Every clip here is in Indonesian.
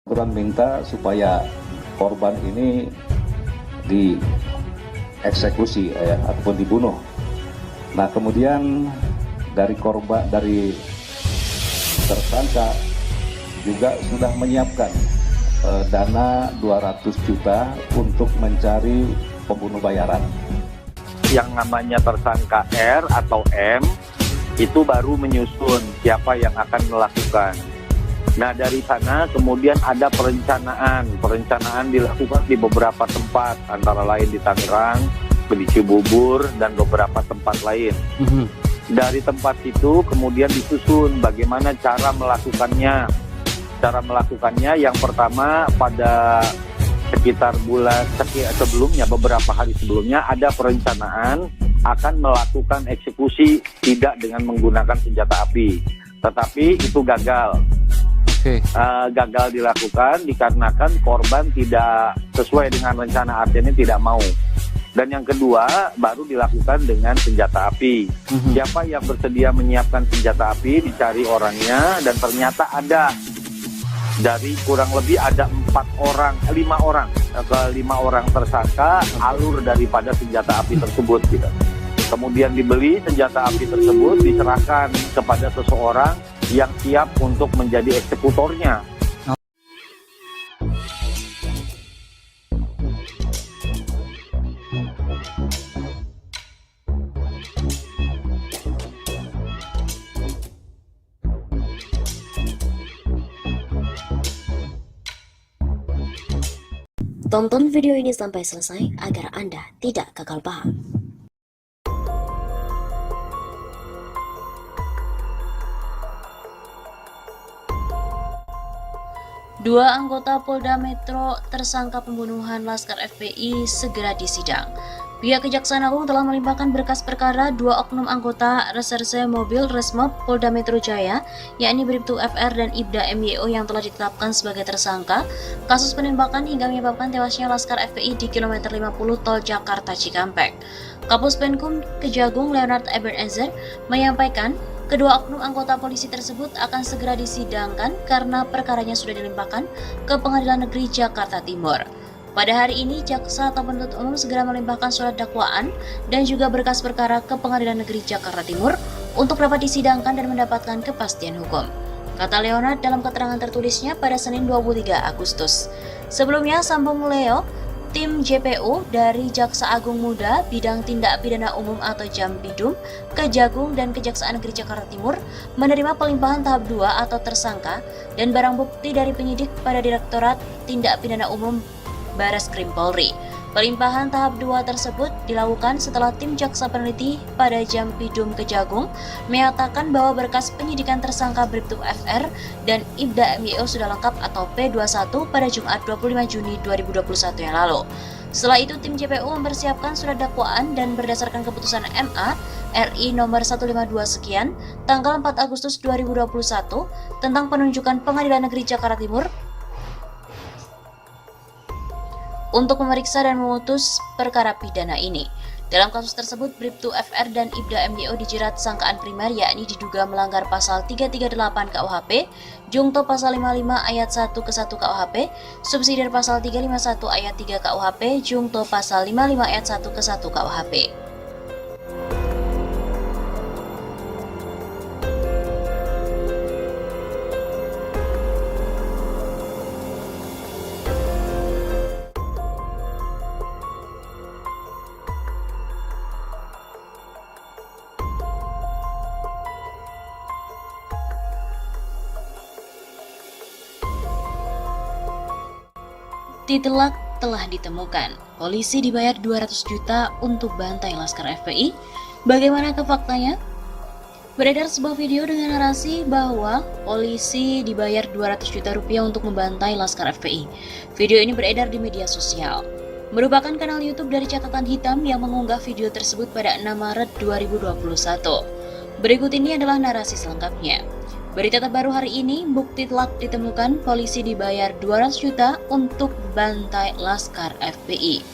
Kurang minta supaya korban ini dieksekusi ataupun dibunuh. Nah, kemudian dari tersangka juga sudah menyiapkan dana 200 juta untuk mencari pembunuh bayaran. Yang namanya tersangka R atau M itu baru menyusun siapa yang akan melakukan. Nah, dari sana kemudian ada perencanaan dilakukan di beberapa tempat, antara lain di Tangerang, di Cibubur, dan beberapa tempat lain. Dari tempat itu kemudian disusun bagaimana cara melakukannya. Cara melakukannya yang pertama pada sekitar sebelumnya, beberapa hari sebelumnya ada perencanaan akan melakukan eksekusi tidak dengan menggunakan senjata api. Tetapi itu gagal. Gagal dilakukan dikarenakan korban tidak sesuai dengan rencana, artinya tidak mau. Dan yang kedua baru dilakukan dengan senjata api. Siapa yang bersedia menyiapkan senjata api, dicari orangnya, dan ternyata ada. Dari kurang lebih ada 5 orang tersangka alur daripada senjata api tersebut gitu. Kemudian dibeli senjata api tersebut, diserahkan kepada seseorang yang siap untuk menjadi eksekutornya. Tonton video ini sampai selesai agar Anda tidak gagal paham. Dua anggota Polda Metro tersangka pembunuhan Laskar FPI segera disidang. Pihak Kejaksaan Agung telah melimpahkan berkas perkara dua oknum anggota Reserse Mobil Resmob Polda Metro Jaya, yakni Bribtu FR dan Ibda MYO yang telah ditetapkan sebagai tersangka kasus penembakan hingga menyebabkan tewasnya Laskar FPI di kilometer 50 Tol Jakarta Cikampek. Kapus Penkum Kejagung Leonard Ebenezer menyampaikan kedua oknum anggota polisi tersebut akan segera disidangkan karena perkaranya sudah dilimpahkan ke Pengadilan Negeri Jakarta Timur. Pada hari ini, jaksa atau penuntut umum segera melimpahkan surat dakwaan dan juga berkas perkara ke Pengadilan Negeri Jakarta Timur untuk dapat disidangkan dan mendapatkan kepastian hukum, kata Leonard dalam keterangan tertulisnya pada Senin 23 Agustus. Sebelumnya, sambung Leo, tim JPU dari Jaksa Agung Muda Bidang Tindak Pidana Umum atau Jampidum, Kejagung dan Kejaksaan Negeri Jakarta Timur menerima pelimpahan tahap 2 atau tersangka dan barang bukti dari penyidik pada Direktorat Tindak Pidana Umum Bareskrim Polri. Pelimpahan tahap 2 tersebut dilakukan setelah tim jaksa peneliti pada Jampidum Kejagung menyatakan bahwa berkas penyidikan tersangka Bribtu FR dan Ibda MYO sudah lengkap atau P21 pada Jumat 25 Juni 2021 yang lalu. Setelah itu, tim JPU mempersiapkan surat dakwaan dan berdasarkan keputusan MA RI nomor 152 sekian tanggal 4 Agustus 2021 tentang penunjukan Pengadilan Negeri Jakarta Timur untuk memeriksa dan memutus perkara pidana ini. Dalam kasus tersebut, Bribtu FR dan Ibda MYO dijerat sangkaan primer, yakni diduga melanggar pasal 338 KUHP, Jungto pasal 55 ayat 1 ke 1 KUHP, subsidiar pasal 351 ayat 3 KUHP, Jungto pasal 55 ayat 1 ke 1 KUHP. Titelak telah ditemukan. Polisi dibayar 200 juta untuk bantai Laskar FPI. Bagaimana ke faktanya? Beredar sebuah video dengan narasi bahwa polisi dibayar 200 juta rupiah untuk membantai Laskar FPI. Video ini beredar di media sosial. Merupakan kanal YouTube dari Catatan Hitam yang mengunggah video tersebut pada 6 Maret 2021. Berikut ini adalah narasi selengkapnya. Berita terbaru hari ini, bukti telah ditemukan, polisi dibayar 200 juta untuk bantai Laskar FPI.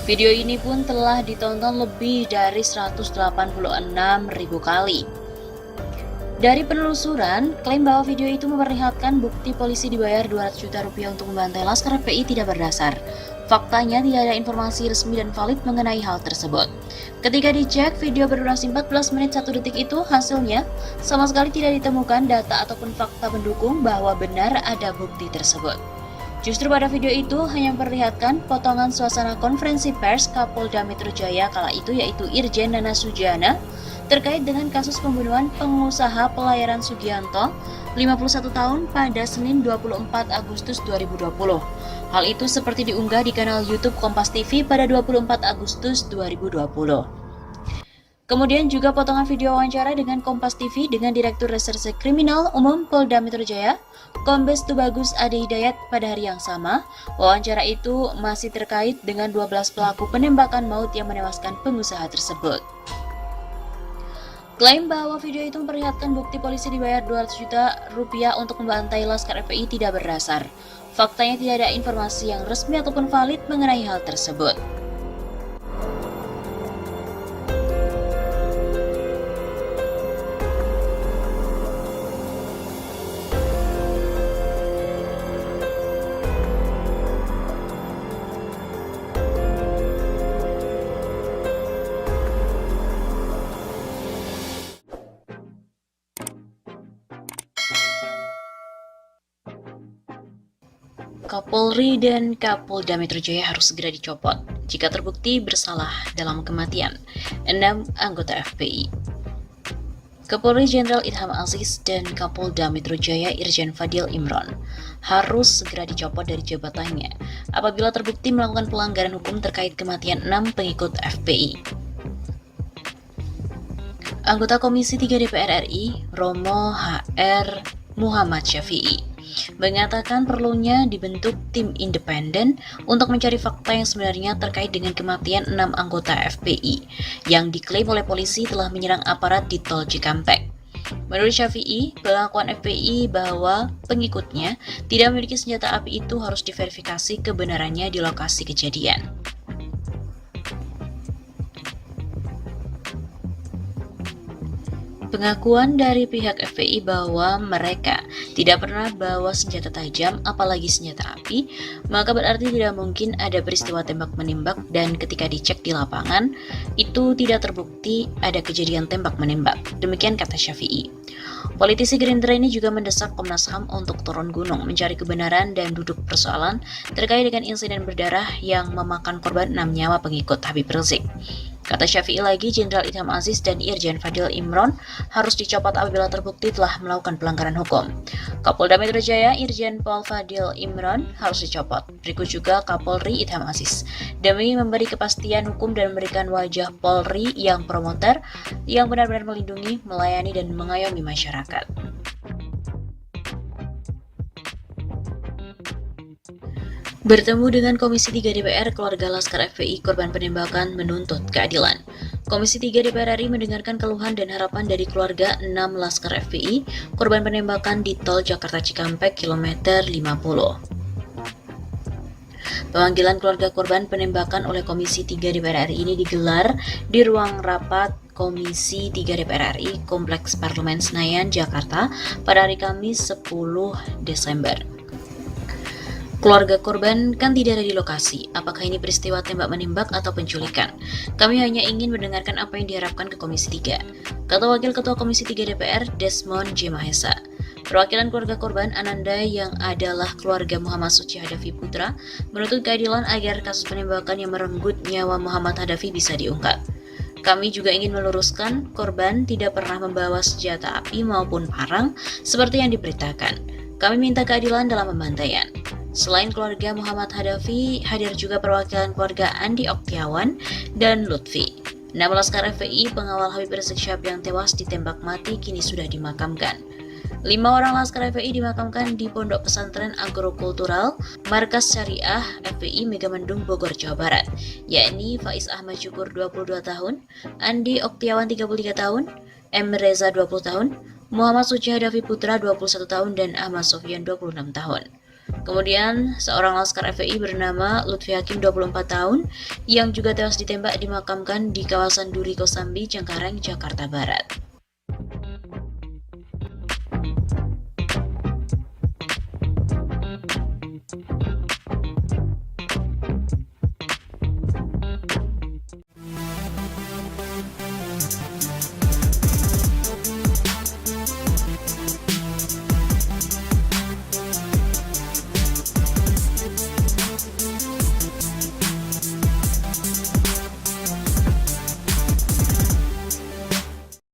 Video ini pun telah ditonton lebih dari 186.000 kali. Dari penelusuran, klaim bahwa video itu memperlihatkan bukti polisi dibayar 200 juta rupiah untuk membantai Laskar FPI tidak berdasar. Faktanya tidak ada informasi resmi dan valid mengenai hal tersebut. Ketika dicek, video berdurasi 14 menit 1 detik itu hasilnya sama sekali tidak ditemukan data ataupun fakta pendukung bahwa benar ada bukti tersebut. Justru pada video itu hanya memperlihatkan potongan suasana konferensi pers Kapolda Metro Jaya kala itu yaitu Irjen Nana Sujana terkait dengan kasus pembunuhan pengusaha pelayaran Sugianto, 51 tahun pada Senin 24 Agustus 2020. Hal itu seperti diunggah di kanal YouTube Kompas TV pada 24 Agustus 2020. Kemudian juga potongan video wawancara dengan Kompas TV dengan Direktur Reserse Kriminal Umum Polda Metro Jaya, Kombes Tubagus Ade Hidayat pada hari yang sama. Wawancara itu masih terkait dengan 12 pelaku penembakan maut yang menewaskan pengusaha tersebut. Klaim bahwa video itu memperlihatkan bukti polisi dibayar 200 juta rupiah untuk membantai Laskar FPI tidak berdasar. Faktanya tidak ada informasi yang resmi ataupun valid mengenai hal tersebut. Kapolri dan Kapolda Metro Jaya harus segera dicopot jika terbukti bersalah dalam kematian 6 anggota FPI. Kapolri Jenderal Idham Aziz dan Kapolda Metro Jaya Irjen Fadil Imron harus segera dicopot dari jabatannya apabila terbukti melakukan pelanggaran hukum terkait kematian 6 pengikut FPI. Anggota Komisi 3 DPR RI, Romo HR Muhammad Syafi'i, mengatakan perlunya dibentuk tim independen untuk mencari fakta yang sebenarnya terkait dengan kematian 6 anggota FPI yang diklaim oleh polisi telah menyerang aparat di Tol Cikampek. Menurut Syafi'i, pengakuan FPI bahwa pengikutnya tidak memiliki senjata api itu harus diverifikasi kebenarannya di lokasi kejadian. Pengakuan dari pihak FPI bahwa mereka tidak pernah bawa senjata tajam apalagi senjata api, maka berarti tidak mungkin ada peristiwa tembak-menembak dan ketika dicek di lapangan, itu tidak terbukti ada kejadian tembak-menembak. Demikian kata Syafi'i. Politisi Gerindra ini juga mendesak Komnas HAM untuk turun gunung mencari kebenaran dan duduk persoalan terkait dengan insiden berdarah yang memakan korban 6 nyawa pengikut Habib Rizik. Kata Syafi'i lagi, Jenderal Idham Aziz dan Irjen Fadil Imron harus dicopot apabila terbukti telah melakukan pelanggaran hukum. Kapolda Metro Jaya Irjen Pol Fadil Imron harus dicopot. Berikut juga Kapolri Idham Aziz demi memberi kepastian hukum dan memberikan wajah Polri yang promoter yang benar-benar melindungi, melayani, dan mengayomi masyarakat. Bertemu dengan Komisi 3 DPR, keluarga Laskar FPI korban penembakan menuntut keadilan. Komisi 3 DPR RI mendengarkan keluhan dan harapan dari keluarga 6 Laskar FPI korban penembakan di Tol Jakarta Cikampek kilometer 50. Pemanggilan keluarga korban penembakan oleh Komisi 3 DPR RI ini digelar di ruang rapat Komisi 3 DPR RI Kompleks Parlemen Senayan, Jakarta pada hari Kamis 10 Desember. Keluarga korban kan tidak ada di lokasi. Apakah ini peristiwa tembak-menembak atau penculikan? Kami hanya ingin mendengarkan apa yang diharapkan ke Komisi 3. Kata Wakil Ketua Komisi 3 DPR, Desmond J. Mahesa. Perwakilan keluarga korban Ananda yang adalah keluarga Muhammad Suci Hadafi Putra menuntut keadilan agar kasus penembakan yang merenggut nyawa Muhammad Hadafi bisa diungkap. Kami juga ingin meluruskan korban tidak pernah membawa senjata api maupun parang seperti yang diberitakan. Kami minta keadilan dalam pembantaian. Selain keluarga Muhammad Hadafi, hadir juga perwakilan keluarga Andi Oktiawan dan Lutfi. 6 Laskar FPI pengawal Habib Rizik Syihab yang tewas ditembak mati kini sudah dimakamkan. 5 orang Laskar FPI dimakamkan di Pondok Pesantren Agrokultural Markas Syariah FPI Megamendung Bogor, Jawa Barat, yakni Faiz Ahmad Syukur 22 tahun, Andi Oktiawan 33 tahun, M. Reza 20 tahun, Muhammad Suci Hadafi Putra 21 tahun, dan Ahmad Sofyan 26 tahun. Kemudian, seorang Laskar FPI bernama Lutfi Hakim 24 tahun yang juga tewas ditembak dimakamkan di kawasan Duri Kosambi, Cengkareng, Jakarta Barat.